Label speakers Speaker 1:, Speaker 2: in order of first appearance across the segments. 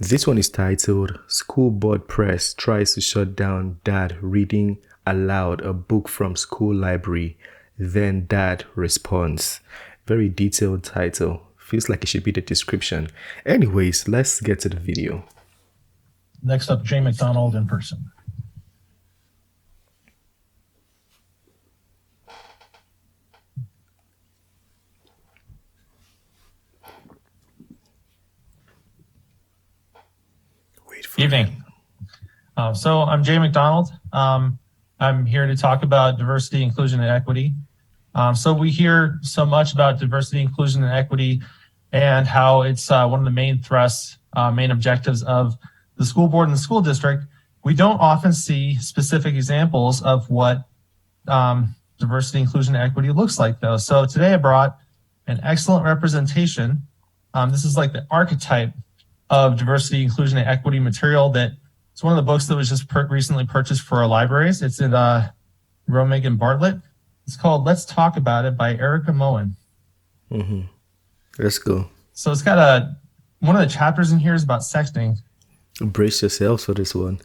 Speaker 1: This one is titled School Board Press Tries to Shut Down Dad Reading Aloud a Book from School Library. Then Dad Responds. Very detailed title. Feels like it should be the description. Anyways, let's get to the video.
Speaker 2: Next up, Jay McDonald in person.
Speaker 3: Evening. So I'm Jay McDonald. I'm here to talk about diversity, inclusion, and equity. So we hear so much about diversity, inclusion, and equity, and how it's one of the main thrusts, main objectives of the school board and the school district. We don't often see specific examples of what diversity, inclusion, and equity looks like, though. So today I brought an excellent representation. This is like the archetype of diversity, inclusion, and equity material that it's one of the books that was just recently purchased for our libraries. It's in Romig and Bartlett. It's called Let's Talk About It by Erica Moen.
Speaker 1: Let's go.
Speaker 3: So it's got one of the chapters in here is about sexting.
Speaker 1: Brace yourselves for this one.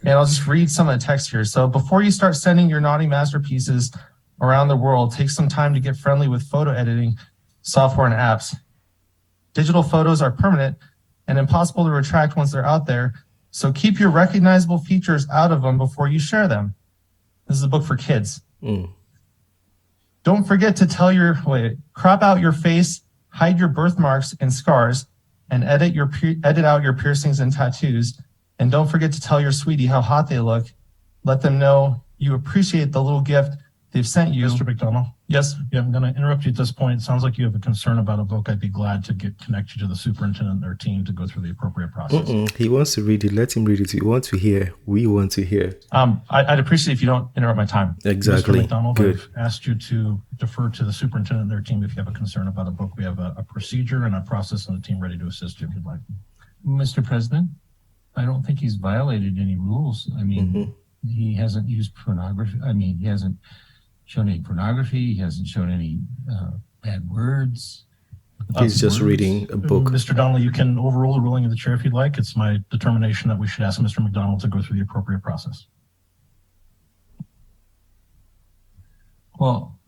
Speaker 3: And I'll just read some of the text here. So before you start sending your naughty masterpieces around the world, take some time to get friendly with photo editing software and apps. Digital photos are permanent and impossible to retract once they're out there. So keep your recognizable features out of them before you share them. This is a book for kids. Don't forget to crop out your face, hide your birthmarks and scars, and edit out your piercings and tattoos. And don't forget to tell your sweetie how hot they look. Let them know you appreciate the little gift they've sent you.
Speaker 2: Mr. McDonald?
Speaker 3: Yes.
Speaker 2: Yeah, I'm going to interrupt you at this point. It sounds like you have a concern about a book. I'd be glad to connect you to the superintendent and their team to go through the appropriate process.
Speaker 1: He wants to read it. Let him read it. We want to hear. We want to hear.
Speaker 3: I'd appreciate if you don't interrupt my time.
Speaker 1: Exactly.
Speaker 2: Mr. McDonald,
Speaker 1: Good.
Speaker 2: I've asked you to defer to the superintendent and their team if you have a concern about a book. We have a procedure and a process and a team ready to assist you if you'd like.
Speaker 4: Mr. President, I don't think he's violated any rules. I mean, he hasn't used pornography. I mean, he hasn't shown any pornography. He hasn't shown any bad words.
Speaker 1: He's just reading a book.
Speaker 2: Mr. Donnelly, you can overrule the ruling of the chair if you'd like. It's my determination that we should ask Mr. McDonald to go through the appropriate process.
Speaker 4: Well,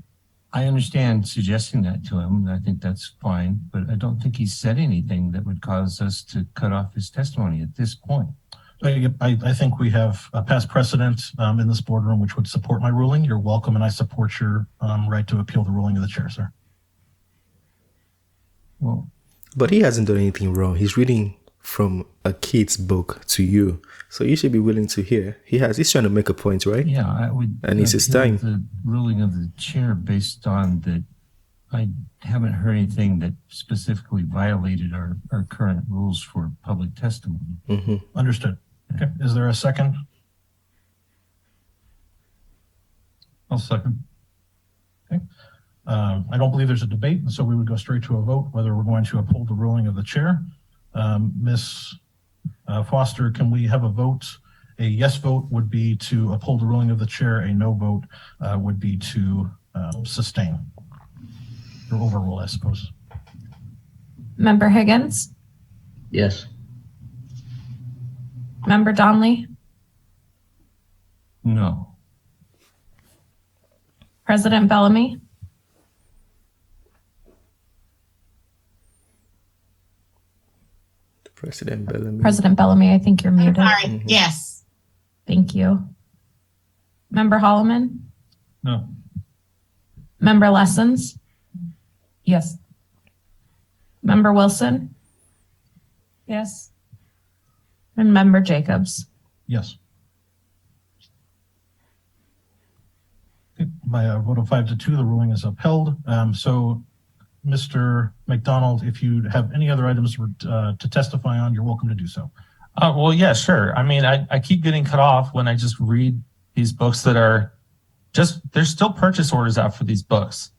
Speaker 4: I understand suggesting that to him, and I think that's fine, but I don't think he's said anything that would cause us to cut off his testimony at this point.
Speaker 2: I think we have a past precedent in this boardroom which would support my ruling. You're welcome, and I support your right to appeal the ruling of the chair, sir.
Speaker 4: Well,
Speaker 1: But he hasn't done anything wrong. He's reading from a kid's book to you. So you should be willing to hear. He's trying to make a point, right?
Speaker 4: yeah, I would.
Speaker 1: And it's his
Speaker 4: appeal
Speaker 1: time.
Speaker 4: The ruling of the chair based on that. I haven't heard anything that specifically violated our current rules for public testimony.
Speaker 2: Understood. Okay. Is there a second?
Speaker 4: I'll second.
Speaker 2: Okay. I don't believe there's a debate, so we would go straight to a vote whether we're going to uphold the ruling of the chair. Ms. Foster, can we have a vote? A yes vote would be to uphold the ruling of the chair. A no vote would be to sustain or overrule, I suppose.
Speaker 5: Member Higgins,
Speaker 6: Yes.
Speaker 5: Member Donley,
Speaker 4: No.
Speaker 5: President Bellamy,
Speaker 1: President Bellamy.
Speaker 5: President Bellamy, I think you're muted.
Speaker 7: Sorry, yes.
Speaker 5: Thank you. Member Holloman,
Speaker 4: No.
Speaker 5: Member Lessons, yes. Member Wilson, yes. And Member Jacobs.
Speaker 2: Yes. Okay, by a vote of 5-2, the ruling is upheld. So, Mr. McDonald, if you have any other items to testify on, you're welcome to do so.
Speaker 3: Well, yeah, sure. I mean, I keep getting cut off when I just read these books that are there's still purchase orders out for these books.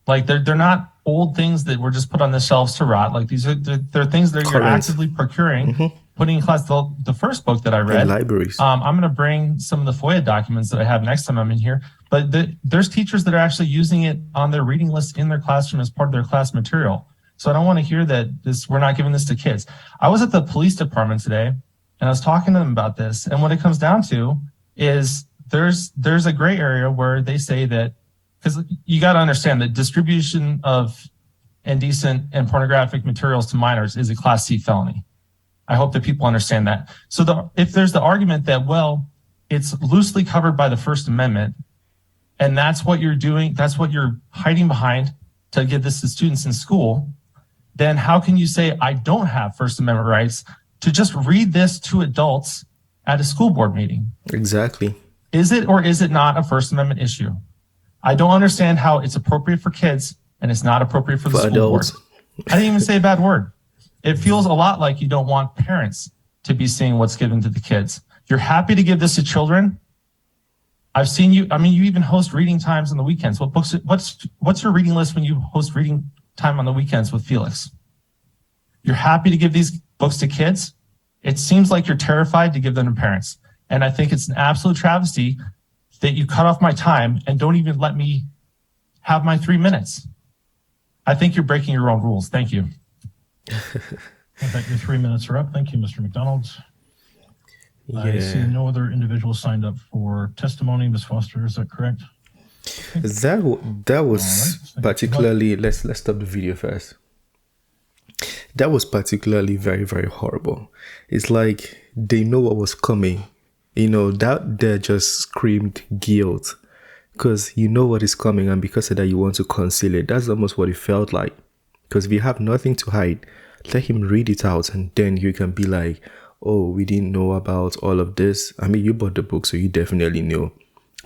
Speaker 3: Like they're not old things that were just put on the shelves to rot. Like they're things that you're
Speaker 1: Current.
Speaker 3: actively procuring, putting in class. The first book that I
Speaker 1: In
Speaker 3: read,
Speaker 1: libraries.
Speaker 3: I'm going to bring some of the FOIA documents that I have next time I'm in here. But there's teachers that are actually using it on their reading list in their classroom as part of their class material. So I don't want to hear that we're not giving this to kids. I was at the police department today and I was talking to them about this. And what it comes down to is there's a gray area where they say that, because you got to understand that distribution of indecent and pornographic materials to minors is a Class C felony. I hope that people understand that. So if there's the argument that, well, it's loosely covered by the First Amendment, and that's what you're doing, that's what you're hiding behind to give this to students in school, then how can you say I don't have First Amendment rights to just read this to adults at a school board meeting?
Speaker 1: Exactly.
Speaker 3: Is it or is it not a First Amendment issue? I don't understand how it's appropriate for kids and it's not appropriate for the school
Speaker 1: adults.
Speaker 3: board. I didn't even say a bad word. It feels a lot like you don't want parents to be seeing what's given to the kids. You're happy to give this to children. I've seen you. I mean, you even host reading times on the weekends. What books? What's your reading list when you host reading time on the weekends with Felix? You're happy to give these books to kids. It seems like you're terrified to give them to parents. And I think it's an absolute travesty that you cut off my time and don't even let me have my 3 minutes. I think you're breaking your own rules. Thank you.
Speaker 2: I bet your 3 minutes are up. Thank you, Mr. McDonald. I see no other individuals signed up for testimony. Ms. Foster, is that correct?
Speaker 1: That was particularly, let's stop the video first. That was particularly very, very horrible. It's like they know what was coming. You know, that there just screamed guilt because you know what is coming, and because of that you want to conceal it. That's almost what it felt like. Because if you have nothing to hide, let him read it out, and then you can be like, oh, we didn't know about all of this. I mean, you bought the book, so you definitely knew.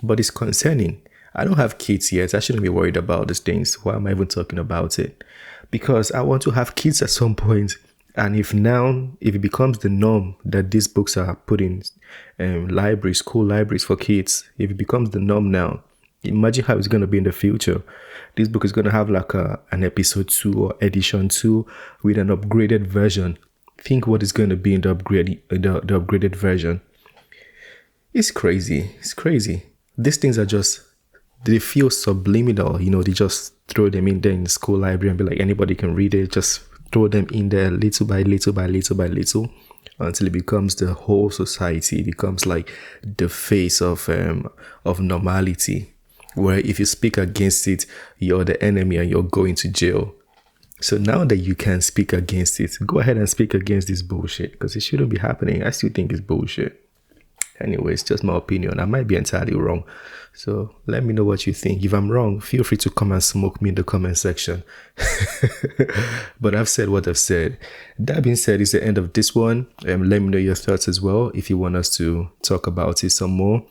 Speaker 1: But it's concerning. I don't have kids yet. I shouldn't be worried about these things. Why am I even talking about it? Because I want to have kids at some point. And if it becomes the norm that these books are put in libraries, school libraries for kids, if it becomes the norm now, imagine how it's going to be in the future. This book is going to have like an episode 2 or edition 2 with an upgraded version. Think what is going to be in the upgraded version. It's crazy. It's crazy. These things are just, they feel subliminal. You know, they just throw them in there in the school library and be like, anybody can read it. Just throw them in there little by little by little by little until it becomes the whole society. It becomes like the face of normality, where if you speak against it, you're the enemy and you're going to jail. So now that you can speak against it, go ahead and speak against this bullshit, because it shouldn't be happening. I still think it's bullshit. Anyway, it's just my opinion. I might be entirely wrong. So let me know what you think. If I'm wrong, feel free to come and smoke me in the comment section. But I've said what I've said. That being said, it's the end of this one. Let me know your thoughts as well. If you want us to talk about it some more,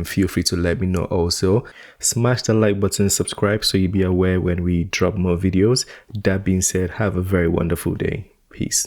Speaker 1: feel free to let me know also. Smash the like button, subscribe so you'll be aware when we drop more videos. That being said, have a very wonderful day. Peace.